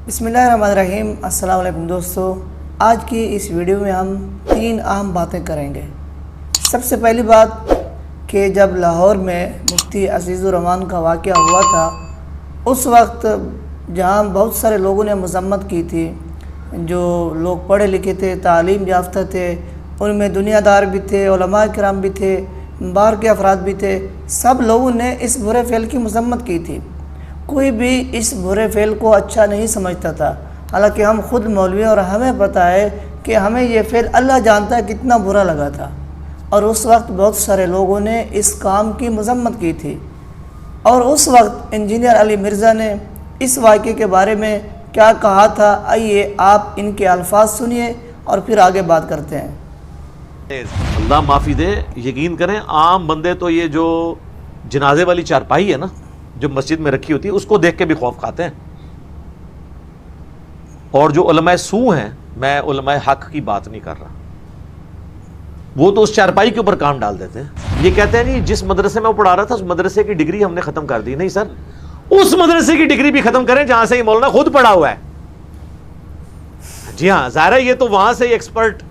बिस्मिल्लाहिर्रहमानिर्रहीम। अस्सलाम वालेकुम दोस्तों, आज की इस वीडियो में हम 3 अहम बातें करेंगे। सबसे पहली बात कि जब लाहौर में मुफ्ती अज़ीज़ुर रहमान का वाक़या हुआ था, उस वक्त जहां बहुत सारे लोगों ने मज़म्मत की थी, जो लोग पढ़े लिखे थे, तालीम याफ्ता थे, उनमें दुनियादार भी थे, उलमा किराम भी थे, बाहर के अफराद भी थे, सब लोगों ने इस बुरे फ़ेल की मज़म्मत की थी। कोई भी इस बुरे फ़ेल को अच्छा नहीं समझता था। हालांकि हम ख़ुद मौलवी और हमें पता है कि हमें ये फ़ेल अल्लाह जानता है कितना बुरा लगा था, और उस वक्त बहुत सारे लोगों ने इस काम की मज़म्मत की थी। और उस वक्त इंजीनियर अली मिर्ज़ा ने इस वाक़े के बारे में क्या कहा था, आइए आप इनके अल्फाज सुनिए और फिर आगे बात करते हैं। अल्लाह माफ़ी दे, यकीन करें आम बंदे तो ये जो जनाजे वाली चारपाई है ना, जो मस्जिद में रखी होती है, उसको देख के भी खौफ खाते हैं। और जो उलमाए सू हैं, मैं उलमाए हक की बात नहीं कर रहा, वो तो उस चारपाई के ऊपर काम डाल देते हैं। ये कहते हैं नहीं, जिस मदरसे में वो पढ़ा रहा था उस मदरसे की डिग्री हमने खत्म कर दी। नहीं सर, उस मदरसे की डिग्री भी खत्म करें जहां से ये मौलाना खुद पढ़ा हुआ है। जी हाँ, ज़ाहिर है ये तो वहां से एक्सपर्ट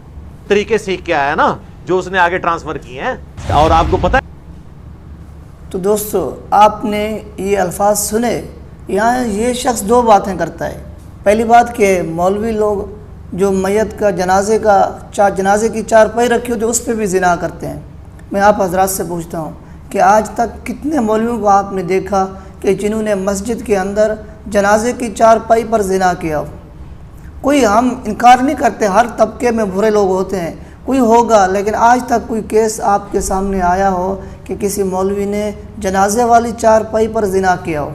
तरीके सीख के आया ना, जो उसने आगे ट्रांसफर किए हैं। और आपको पता है, तो दोस्तों आपने ये अल्फाज सुने। यहाँ ये शख्स 2 बातें करता है। पहली बात कि मौलवी लोग जो मैयत का जनाजे की चारपाई रखी होती है उस पर भी ज़िना करते हैं। मैं आप हजरात से पूछता हूँ कि आज तक कितने मौलवियों को आपने देखा कि जिन्होंने मस्जिद के अंदर जनाजे की चारपाई पर ज़िना किया हो? कोई, हम इनकार नहीं करते, हर तबके में बुरे लोग होते हैं, कोई होगा, लेकिन आज तक कोई केस आपके सामने आया हो कि किसी मौलवी ने जनाजे वाली चारपाई पर ज़िना किया हो?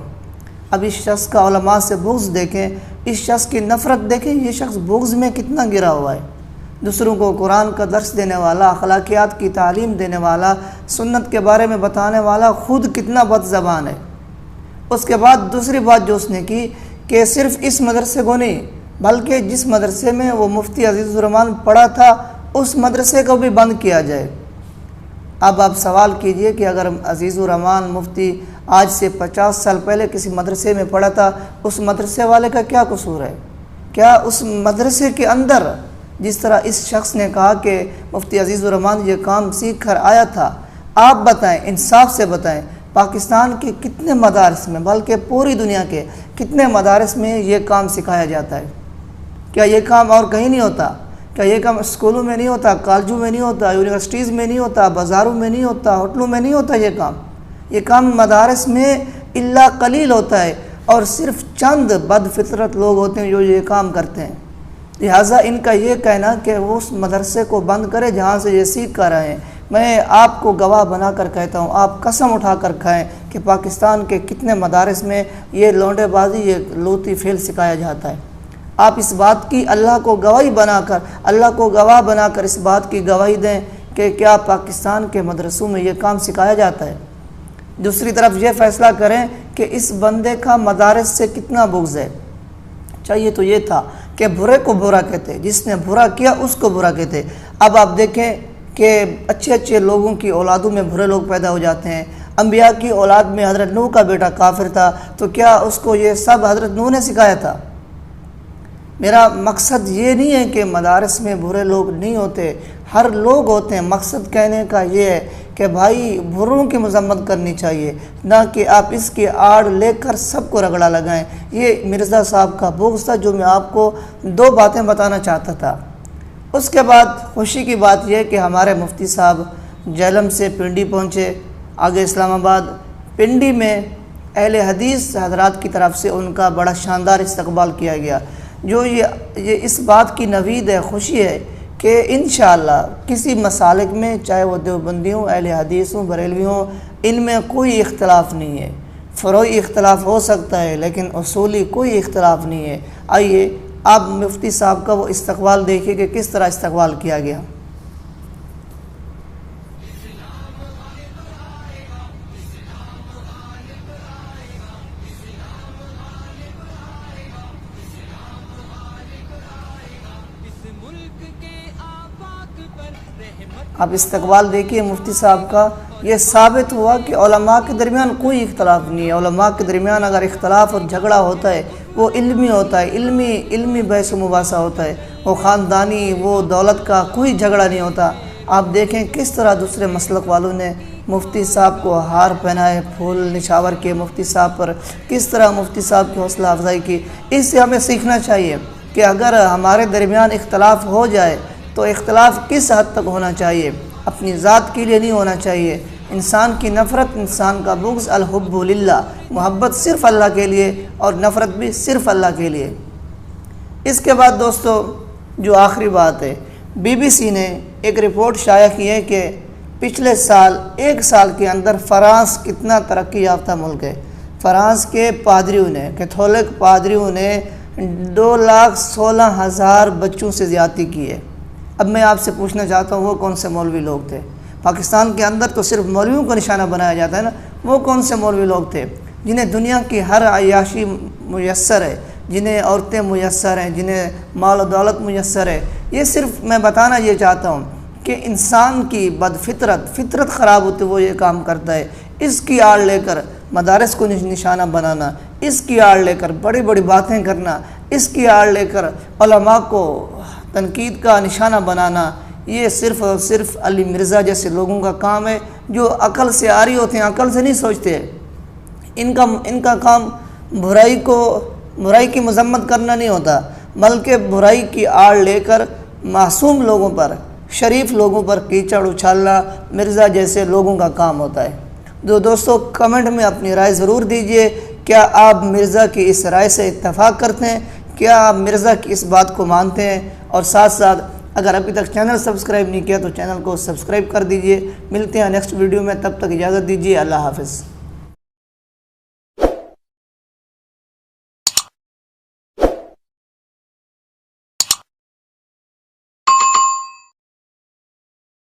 अब इस शख्स का उलमा से बुग़्ज़ देखें, इस शख्स की नफ़रत देखें, ये शख्स बुग़्ज़ में कितना गिरा हुआ है। दूसरों को कुरान का दर्स देने वाला, अखलाकियात की तालीम देने वाला, सुन्नत के बारे में बताने वाला, ख़ुद कितना बदज़बान है। उसके बाद दूसरी बात जो उसने की कि सिर्फ़ इस मदरसे को नहीं, बल्कि जिस मदरसे में वो मुफ्ती अज़ीज़ुर रहमान पढ़ा था उस मदरसे को भी बंद किया जाए। अब आप सवाल कीजिए कि अगर अज़ीज़ुर रहमान मुफ्ती आज से 50 साल पहले किसी मदरसे में पढ़ा था, उस मदरसे वाले का क्या कसूर है? क्या उस मदरसे के अंदर, जिस तरह इस शख्स ने कहा कि मुफ्ती अज़ीज़ुर रहमान ये काम सीख कर आया था, आप बताएं, इंसाफ से बताएं, पाकिस्तान के कितने मदारस में, बल्कि पूरी दुनिया के कितने मदारस में ये काम सिखाया जाता है? क्या ये काम और कहीं नहीं होता? क्या ये काम स्कूलों में नहीं होता, कॉलेजों में नहीं होता, यूनिवर्सिटीज़ में नहीं होता, बाज़ारों में नहीं होता, होटलों में नहीं होता? ये काम मदारस में इल्ला कलील होता है, और सिर्फ़ चंद बदफितरत लोग होते हैं जो ये काम करते हैं। लिहाजा इनका ये कहना कि वो उस मदरसे को बंद करे जहाँ से ये सीख कर आए हैं, मैं आपको गवाह बना कर कहता हूँ, आप कसम उठा कर खाएँ कि पाकिस्तान के कितने मदारस में ये लौंडेबाजी, ये लोती फेल सिखाया जाता है। आप इस बात की अल्लाह को गवाह बनाकर इस बात की गवाही दें कि क्या पाकिस्तान के मदरसों में ये काम सिखाया जाता है। दूसरी तरफ ये फ़ैसला करें कि इस बंदे का मदारस से कितना बुग़्ज़ है। चाहिए तो ये था कि बुरे को बुरा कहते, जिसने बुरा किया उसको बुरा कहते। अब आप देखें कि अच्छे अच्छे लोगों की औलादों में बुरे लोग पैदा हो जाते हैं। अंबिया की औलाद में हज़रत नूह का बेटा काफिर था, तो क्या उसको ये सब हज़रत नूह ने सिखाया था? मेरा मकसद ये नहीं है कि मदारस में बुरे लोग नहीं होते, हर लोग होते हैं। मकसद कहने का ये है कि भाई बुरों की मज़म्मत करनी चाहिए, ना कि आप इसकी आड़ लेकर सबको रगड़ा लगाएं। ये मिर्ज़ा साहब का बुग़्ज़ था, जो मैं आपको 2 बातें बताना चाहता था। उसके बाद खुशी की बात यह है कि हमारे मुफ्ती साहब झेलम से पिंडी पहुँचे, आगे इस्लामाबाद। पिंडी में अहले हदीस हज़रात की तरफ से उनका बड़ा शानदार इस्तकबाल किया गया, जो ये इस बात की नवीद है, खुशी है कि इंशाअल्लाह किसी मसालिक में, चाहे वो देवबंदी हों, अहले हदीस हों, बरेलवी हों, इनमें कोई इख्तलाफ नहीं है। फ़रोई इख्तलाफ हो सकता है, लेकिन उसूली कोई इख्तलाफ नहीं है। आइए आप मुफ्ती साहब का वो इस्तकबाल देखिए कि किस तरह इस्तकबाल किया गया। आप इस्तकबाल देखिए मुफ्ती साहब का। ये साबित हुआ कि उलमा के दरमियान कोई इख्तलाफ नहीं है। उलमा के दरमियान अगर इख्तलाफ और झगड़ा होता है وہ علمی ہوتا ہے، علمی بحث و مباحثہ ہوتا ہے، وہ خاندانی، وہ دولت کا کوئی جھگڑا نہیں ہوتا۔ آپ دیکھیں کس طرح دوسرے مسلک والوں نے مفتی صاحب کو ہار پہنائے، پھول نچھاور کے مفتی صاحب پر، کس طرح مفتی صاحب کی حوصلہ افزائی کی۔ اس سے ہمیں سیکھنا چاہیے کہ اگر ہمارے درمیان اختلاف ہو جائے تو اختلاف کس حد تک ہونا چاہیے، اپنی ذات کے لیے نہیں ہونا چاہیے۔ انسان کی نفرت، انسان کا بغض الحب للہ، محبت صرف اللہ کے لیے اور نفرت بھی صرف اللہ کے لیے۔ اس کے بعد دوستو جو آخری بات ہے، بی بی سی نے ایک رپورٹ شائع کی ہے کہ پچھلے سال 1 سال کے اندر فرانس کتنا ترقی یافتہ ملک ہے۔ فرانس کے پادریوں نے، کیتھولک پادریوں نے 2,16,000 بچوں سے زیادتی کی ہے۔ اب میں آپ سے پوچھنا چاہتا ہوں وہ کون سے مولوی لوگ تھے؟ پاکستان کے اندر تو صرف مولویوں کو نشانہ بنایا جاتا ہے نا، وہ کون سے مولوی لوگ تھے جنہیں دنیا کی ہر عیاشی میسر ہے، جنہیں عورتیں میسر ہیں، جنہیں مال و دولت میسر ہے؟ یہ صرف میں بتانا یہ چاہتا ہوں کہ انسان کی فطرت خراب ہوتی وہ یہ کام کرتا ہے۔ اس کی آڑ لے کر مدارس کو نشانہ بنانا، اس کی آڑ لے کر بڑی بڑی باتیں کرنا، اس کی آڑ لے کر علماء کو تنقید کا نشانہ بنانا، یہ صرف اور صرف علی مرزا جیسے لوگوں کا کام ہے جو عقل سے عاری ہوتے ہیں، عقل سے نہیں سوچتے۔ ان کا کام برائی کی مذمت کرنا نہیں ہوتا، بلکہ برائی کی آڑ لے کر معصوم لوگوں پر، شریف لوگوں پر کیچڑ اچھالنا مرزا جیسے لوگوں کا کام ہوتا ہے۔ دوستو کمنٹ میں اپنی رائے ضرور دیجئے، کیا آپ مرزا کی اس رائے سے اتفاق کرتے ہیں؟ کیا آپ مرزا کی اس بات کو مانتے ہیں؟ اور ساتھ ساتھ اگر ابھی تک چینل سبسکرائب نہیں کیا تو چینل کو سبسکرائب کر دیجئے۔ ملتے ہیں نیکسٹ ویڈیو میں، تب تک اجازت دیجیے، اللہ حافظ۔